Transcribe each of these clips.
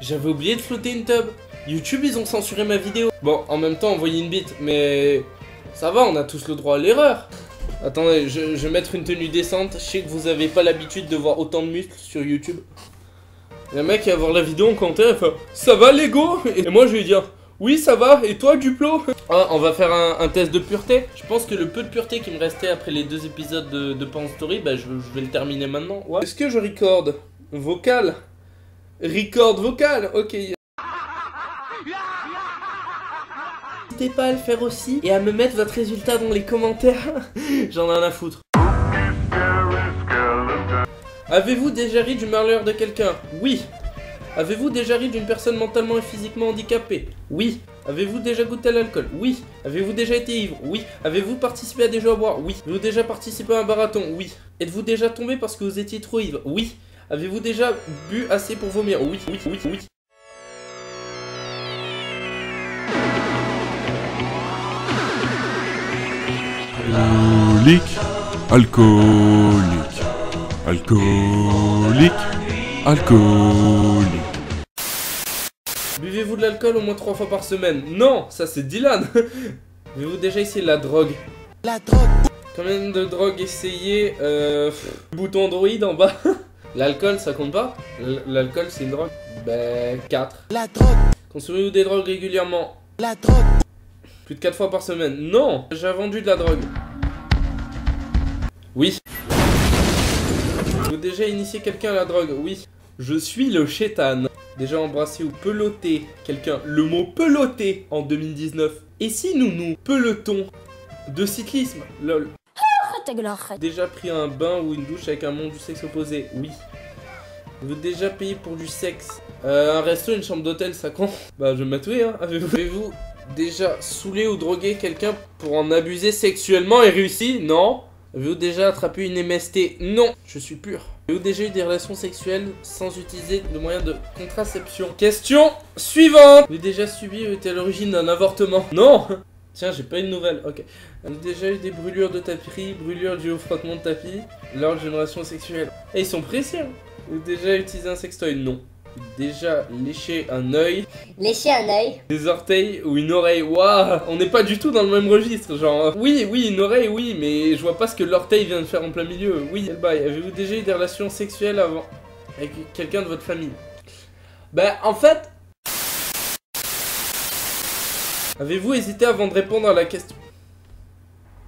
j'avais oublié de flotter une tub. YouTube, ils ont censuré ma vidéo. Bon, en même temps, envoyer une bite, mais ça va, on a tous le droit à l'erreur. Attendez, je vais mettre une tenue décente. Je sais que vous avez pas l'habitude de voir autant de muscles sur YouTube. Et un mec qui va voir la vidéo en commentaire, il fait « Ça va, Lego ?» Et moi, je vais lui dire « Oui, ça va, et toi, Duplo ?» Ah, on va faire un test de pureté. Je pense que le peu de pureté qui me restait après les 2 épisodes de Pan Story, bah, je vais le terminer maintenant. Ouais. Est-ce que je record vocal? Record vocal, ok. N'hésitez pas à le faire aussi et à me mettre votre résultat dans les commentaires. J'en ai rien à foutre. Avez-vous déjà ri du malheur de quelqu'un? Oui. Avez-vous déjà ri d'une personne mentalement et physiquement handicapée? Oui. Avez-vous déjà goûté à l'alcool? Oui. Avez-vous déjà été ivre? Oui. Avez-vous participé à des jeux à boire? Oui. Avez-vous déjà participé à un marathon? Oui. Êtes-vous déjà tombé parce que vous étiez trop ivre? Oui. Avez-vous déjà bu assez pour vomir? Oui, oui, oui, oui. Alcoolique, alcoolique, alcoolique, alcoolique. Buvez-vous de l'alcool au moins 3 fois par semaine? Non, ça c'est Dylan. Avez-vous déjà essayé la drogue? La drogue. Combien de drogues essayées? Bouton Android en bas. L'alcool, ça compte pas? L'alcool, c'est une drogue? Ben, 4. La drogue. Consommez-vous des drogues régulièrement? La drogue. Plus de 4 fois par semaine? Non. J'ai vendu de la drogue. Oui. Vous déjà initié quelqu'un à la drogue? Oui. Je suis le chétan. Déjà embrassé ou peloté quelqu'un? Le mot peloté en 2019. Et si nous pelotons de cyclisme? Lol. Déjà pris un bain ou une douche avec un membre du sexe opposé? Oui. Vous déjà payé pour du sexe? Un resto, une chambre d'hôtel, ça compte? Bah je vais m'atouer, hein. Avez-vous déjà saoulé ou drogué quelqu'un pour en abuser sexuellement et réussi? Non. Avez-vous déjà attrapé une MST? Non, je suis pur. Avez-vous déjà eu des relations sexuelles sans utiliser de moyens de contraception? Question suivante. Avez-vous déjà subi ou été à l'origine d'un avortement? Non. Tiens, j'ai pas une nouvelle, ok. Avez-vous déjà eu des brûlures de tapis, brûlures dues au frottement de tapis lors d'une relation sexuelle? Et ils sont précis, hein. Avez-vous déjà utilisé un sextoy? Non. Déjà léché un œil? Lécher un œil? Des orteils ou une oreille? Waouh, on n'est pas du tout dans le même registre, genre... Oui, une oreille, oui, mais je vois pas ce que l'orteil vient de faire en plein milieu. Oui, quel bail. Avez-vous déjà eu des relations sexuelles avant avec quelqu'un de votre famille? Bah, en fait... Avez-vous hésité avant de répondre à la question?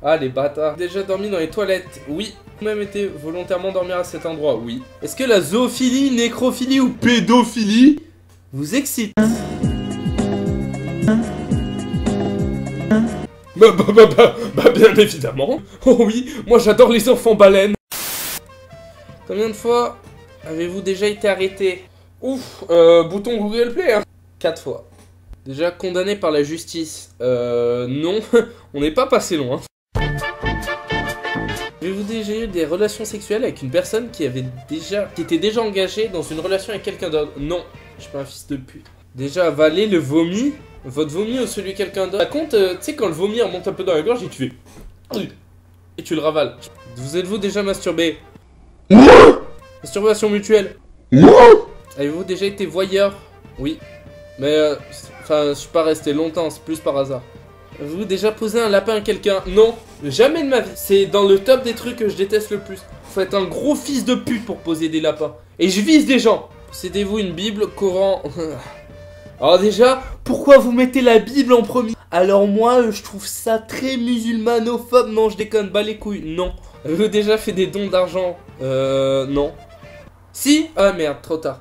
Ah, les bâtards. Déjà dormi dans les toilettes? Oui. Même été volontairement dormir à cet endroit? Oui. Est-ce que la zoophilie, nécrophilie ou pédophilie vous excite? Bah bien évidemment. Oh oui, moi j'adore les enfants baleines. Combien de fois avez-vous déjà été arrêté? Ouf, bouton Google Play, hein. 4 fois. Déjà condamné par la justice? Non, on n'est pas passé loin. Avez-vous déjà eu des relations sexuelles avec une personne qui était déjà engagée dans une relation avec quelqu'un d'autre? Non, je suis pas un fils de pute. Déjà avalé le vomi? Votre vomi ou celui de quelqu'un d'autre? Par contre, tu sais quand le vomi remonte un peu dans la gorge et tu fais... Et tu le ravales. Vous êtes-vous déjà masturbé? Masturbation mutuelle? Avez-vous déjà été voyeur? Oui. Mais, enfin, je suis pas resté longtemps, c'est plus par hasard. Avez-vous déjà posé un lapin à quelqu'un? Non, jamais de ma vie. C'est dans le top des trucs que je déteste le plus. Faut être un gros fils de pute pour poser des lapins. Et je vise des gens. Possédez-vous une Bible, Coran? Alors déjà, pourquoi vous mettez la Bible en premier? Alors moi, je trouve ça très musulmanophobe. Non, je déconne, bas les couilles. Non. Avez-vous déjà fait des dons d'argent? Non. Si? Ah merde, trop tard.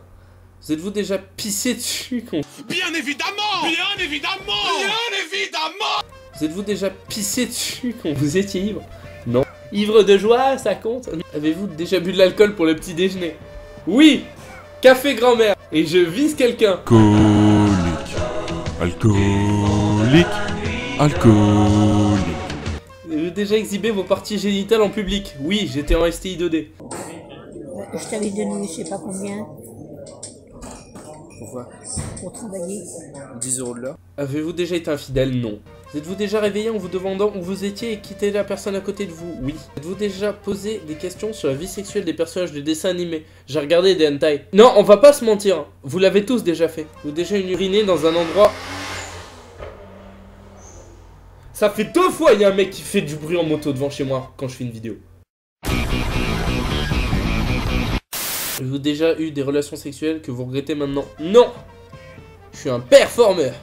Vous êtes-vous déjà pissé dessus? Bien évidemment! Bien évidemment! Bien évidemment! Vous êtes-vous déjà pissé dessus quand vous étiez ivre? Non. Ivre de joie, ça compte? Avez-vous déjà bu de l'alcool pour le petit déjeuner? Oui! Café grand-mère! Et je vise quelqu'un! Alcoolique, alcoolique, alcoolique. Avez-vous déjà exhibé vos parties génitales en public? Oui, j'étais en STI 2D. Je t'avais donné je sais pas combien Pourquoi? pour travailler. 10 € de l'heure. Avez-vous déjà été infidèle? Non. Vous êtes-vous déjà réveillé en vous demandant où vous étiez et qui était la personne à côté de vous? Oui. Êtes-vous déjà posé des questions sur la vie sexuelle des personnages de dessins animés? J'ai regardé des hentai. Non, on va pas se mentir, hein. Vous l'avez tous déjà fait. Vous déjà uriné dans un endroit... Ça fait 2 fois il y a un mec qui fait du bruit en moto devant chez moi quand je fais une vidéo. Avez-vous déjà eu des relations sexuelles que vous regrettez maintenant? Non. Je suis un performeur.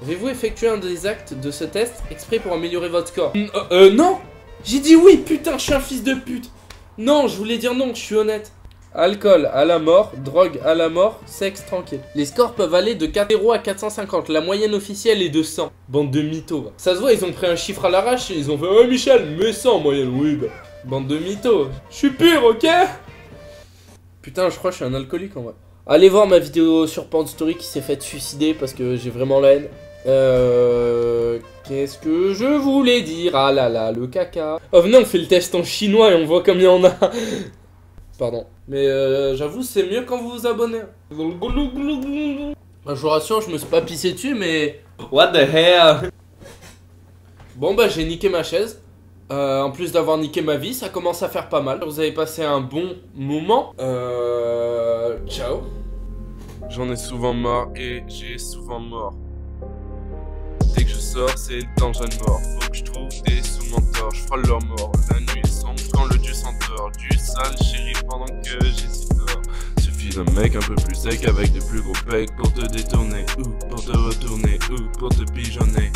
Avez-vous effectué un des actes de ce test exprès pour améliorer votre score? Non. J'ai dit oui, putain, je suis un fils de pute. Non, je voulais dire non, je suis honnête. Alcool à la mort, drogue à la mort, sexe tranquille. Les scores peuvent aller de 4,0 à 450, la moyenne officielle est de 100. Bande de mythos. Ça se voit, ils ont pris un chiffre à l'arrache et ils ont fait « Oh Michel, mets 100 en moyenne, oui bah. » Bande de mythos. Je suis pur, ok? Putain, je crois que je suis un alcoolique en vrai. Allez voir ma vidéo sur Porn Story qui s'est faite suicider parce que j'ai vraiment la haine. Qu'est-ce que je voulais dire? Ah là là, le caca. Oh venez, on fait le test en chinois et on voit combien on a. Pardon. Mais j'avoue, c'est mieux quand vous vous abonnez. Je vous rassure, je me suis pas pissé dessus, mais... What the hell? Bon bah j'ai niqué ma chaise. En plus d'avoir niqué ma vie, ça commence à faire pas mal. Vous avez passé un bon moment. Ciao. J'en ai souvent marre et j'ai souvent mort. Dès que je sors, c'est le danger de mort. Faut que je trouve des sous-mentors, je frôle leur mort. La nuit est sombre quand le dieu s'endort. Du sale chéri pendant que j'hésite dehors. Suffit d'un mec un peu plus sec avec de plus gros pecs pour te détourner ou pour te retourner ou pour te pigeonner.